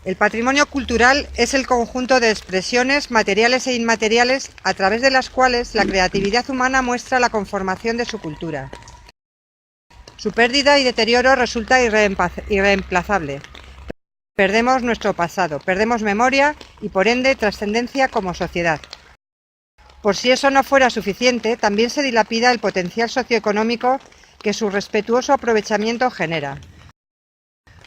El patrimonio cultural es el conjunto de expresiones materiales e inmateriales a través de las cuales la creatividad humana muestra la conformación de su cultura. Su pérdida y deterioro resulta irreemplazable. Perdemos nuestro pasado, perdemos memoria y por ende trascendencia como sociedad. Por si eso no fuera suficiente, también se dilapida el potencial socioeconómico que su respetuoso aprovechamiento genera.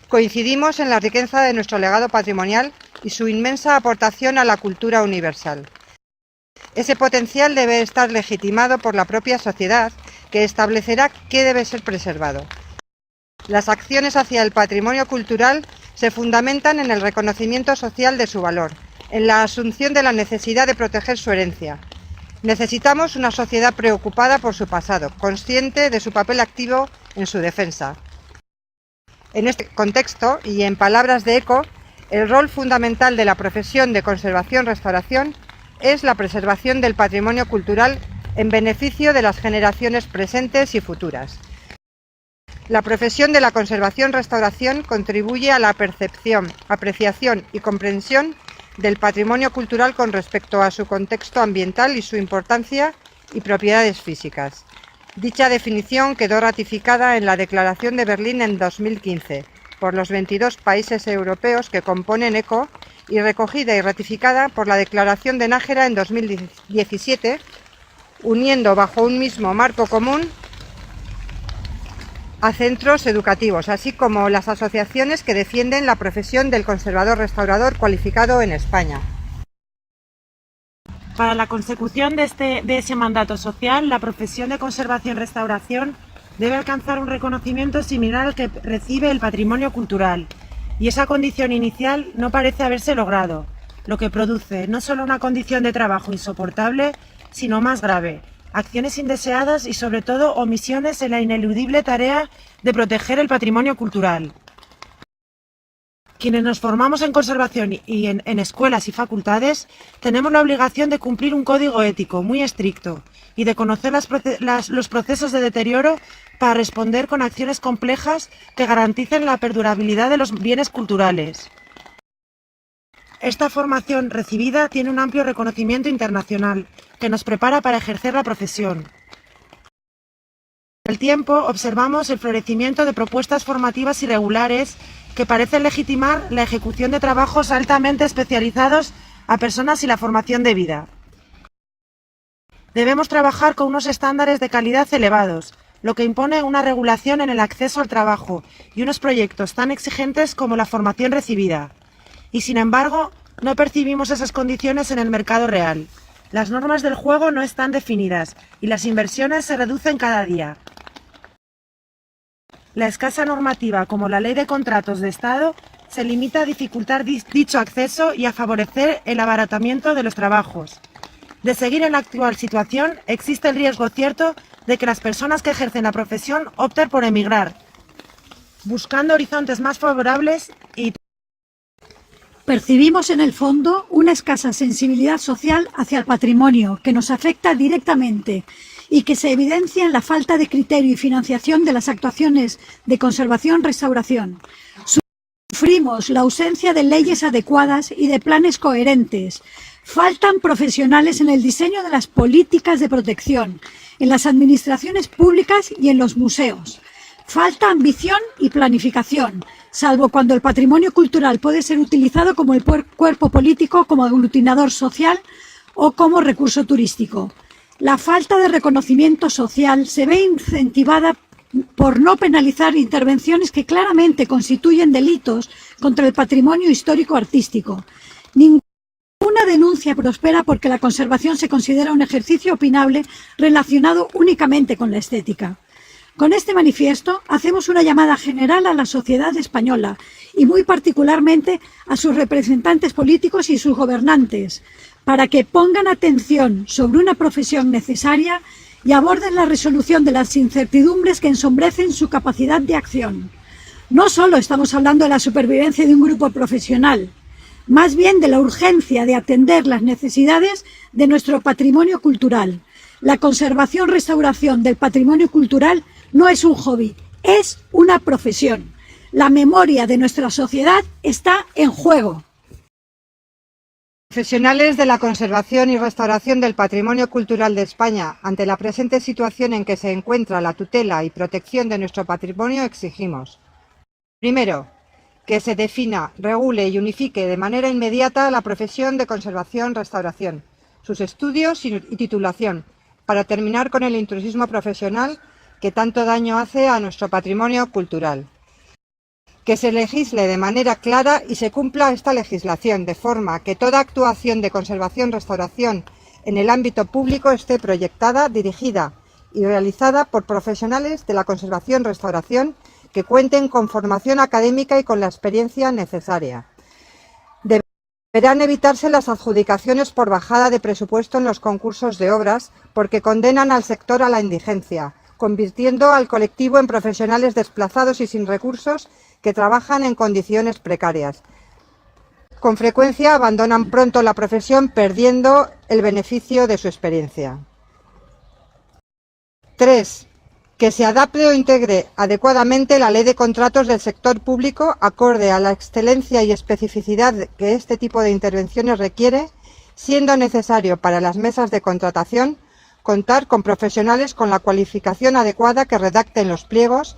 Coincidimos en la riqueza de nuestro legado patrimonial y su inmensa aportación a la cultura universal. Ese potencial debe estar legitimado por la propia sociedad, que establecerá qué debe ser preservado. Las acciones hacia el patrimonio cultural se fundamentan en el reconocimiento social de su valor, en la asunción de la necesidad de proteger su herencia. Necesitamos una sociedad preocupada por su pasado, consciente de su papel activo en su defensa. En este contexto, y en palabras de Eco, el rol fundamental de la profesión de conservación-restauración es la preservación del patrimonio cultural en beneficio de las generaciones presentes y futuras. La profesión de la conservación-restauración contribuye a la percepción, apreciación y comprensión del patrimonio cultural con respecto a su contexto ambiental y su importancia y propiedades físicas. Dicha definición quedó ratificada en la Declaración de Berlín en 2015 por los 22 países europeos que componen ECO y recogida y ratificada por la Declaración de Nájera en 2017, uniendo bajo un mismo marco común a centros educativos, así como las asociaciones que defienden la profesión del conservador-restaurador cualificado en España. Para la consecución de ese mandato social, la profesión de conservación-restauración debe alcanzar un reconocimiento similar al que recibe el patrimonio cultural, y esa condición inicial no parece haberse logrado, lo que produce no solo una condición de trabajo insoportable, sino más grave, acciones indeseadas y sobre todo omisiones en la ineludible tarea de proteger el patrimonio cultural. Quienes nos formamos en conservación y en escuelas y facultades tenemos la obligación de cumplir un código ético muy estricto y de conocer los procesos de deterioro para responder con acciones complejas que garanticen la perdurabilidad de los bienes culturales. Esta formación recibida tiene un amplio reconocimiento internacional que nos prepara para ejercer la profesión. Con el tiempo observamos el florecimiento de propuestas formativas irregulares que parecen legitimar la ejecución de trabajos altamente especializados a personas sin la formación debida. Debemos trabajar con unos estándares de calidad elevados, lo que impone una regulación en el acceso al trabajo y unos proyectos tan exigentes como la formación recibida. Y sin embargo, no percibimos esas condiciones en el mercado real. Las normas del juego no están definidas y las inversiones se reducen cada día. La escasa normativa, como la Ley de Contratos de Estado, se limita a dificultar dicho acceso y a favorecer el abaratamiento de los trabajos. De seguir en la actual situación, existe el riesgo cierto de que las personas que ejercen la profesión opten por emigrar, buscando horizontes más favorables y... Percibimos en el fondo una escasa sensibilidad social hacia el patrimonio que nos afecta directamente y que se evidencia en la falta de criterio y financiación de las actuaciones de conservación-restauración. Sufrimos la ausencia de leyes adecuadas y de planes coherentes. Faltan profesionales en el diseño de las políticas de protección, en las administraciones públicas y en los museos. Falta ambición y planificación, salvo cuando el patrimonio cultural puede ser utilizado como el cuerpo político, como aglutinador social o como recurso turístico. La falta de reconocimiento social se ve incentivada por no penalizar intervenciones que claramente constituyen delitos contra el patrimonio histórico-artístico. Ninguna denuncia prospera porque la conservación se considera un ejercicio opinable relacionado únicamente con la estética. Con este manifiesto hacemos una llamada general a la sociedad española y muy particularmente a sus representantes políticos y sus gobernantes para que pongan atención sobre una profesión necesaria y aborden la resolución de las incertidumbres que ensombrecen su capacidad de acción. No solo estamos hablando de la supervivencia de un grupo profesional, más bien de la urgencia de atender las necesidades de nuestro patrimonio cultural. La conservación-restauración del patrimonio cultural no es un hobby, es una profesión. La memoria de nuestra sociedad está en juego. Profesionales de la conservación y restauración del patrimonio cultural de España, ante la presente situación en que se encuentra la tutela y protección de nuestro patrimonio, exigimos: primero, que se defina, regule y unifique de manera inmediata la profesión de conservación-restauración, sus estudios y titulación, para terminar con el intrusismo profesional que tanto daño hace a nuestro patrimonio cultural. Que se legisle de manera clara y se cumpla esta legislación, de forma que toda actuación de conservación-restauración en el ámbito público esté proyectada, dirigida y realizada por profesionales de la conservación-restauración que cuenten con formación académica y con la experiencia necesaria. Deberán evitarse las adjudicaciones por bajada de presupuesto en los concursos de obras, porque condenan al sector a la indigencia, convirtiendo al colectivo en profesionales desplazados y sin recursos que trabajan en condiciones precarias. Con frecuencia abandonan pronto la profesión, perdiendo el beneficio de su experiencia. 3. Que se adapte o integre adecuadamente la ley de contratos del sector público acorde a la excelencia y especificidad que este tipo de intervenciones requiere, siendo necesario para las mesas de contratación contar con profesionales con la cualificación adecuada que redacten los pliegos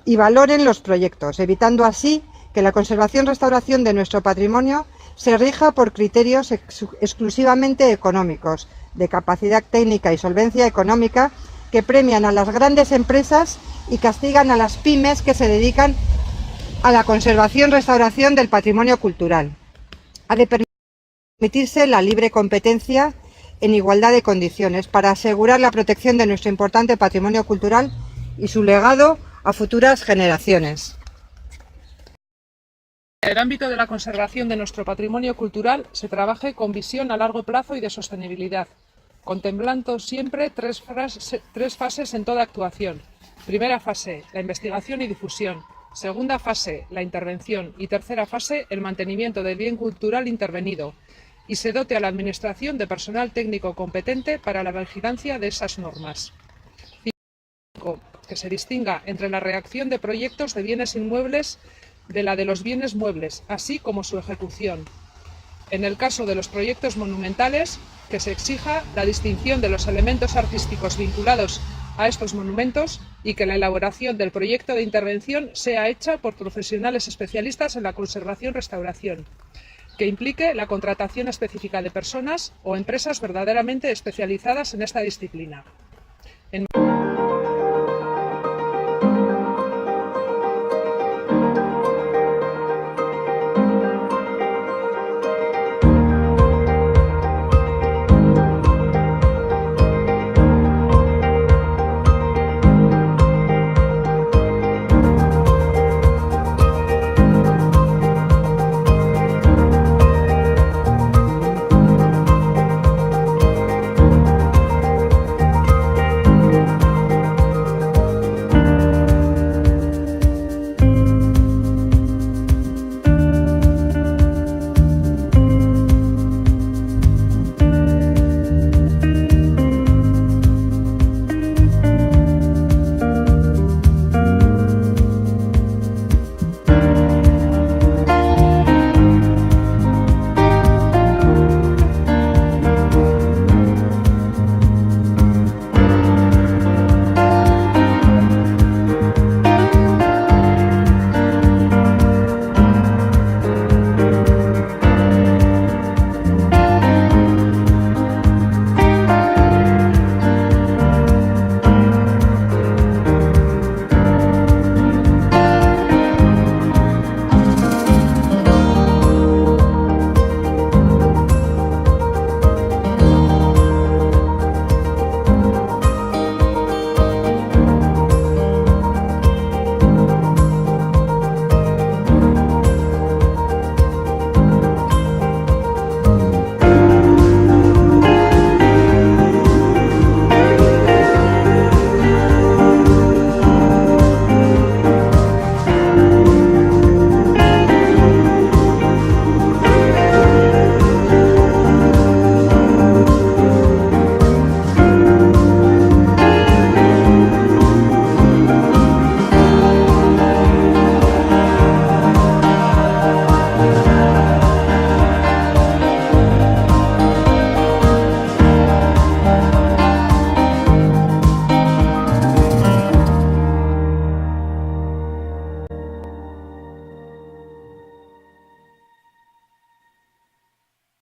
y valoren los proyectos, evitando así que la conservación-restauración de nuestro patrimonio se rija por criterios exclusivamente económicos, de capacidad técnica y solvencia económica, que premian a las grandes empresas y castigan a las pymes que se dedican a la conservación-restauración del patrimonio cultural. Ha de permitirse la libre competencia en igualdad de condiciones para asegurar la protección de nuestro importante patrimonio cultural y su legado a futuras generaciones. En el ámbito de la conservación de nuestro patrimonio cultural se trabaje con visión a largo plazo y de sostenibilidad, contemplando siempre tres fases en toda actuación. Primera fase, la investigación y difusión. Segunda fase, la intervención. Y tercera fase, el mantenimiento del bien cultural intervenido. Y se dote a la Administración de personal técnico competente para la vigilancia de esas normas. 5. Que se distinga entre la redacción de proyectos de bienes inmuebles de la de los bienes muebles, así como su ejecución. En el caso de los proyectos monumentales, que se exija la distinción de los elementos artísticos vinculados a estos monumentos y que la elaboración del proyecto de intervención sea hecha por profesionales especialistas en la conservación-restauración, que implique la contratación específica de personas o empresas verdaderamente especializadas en esta disciplina. En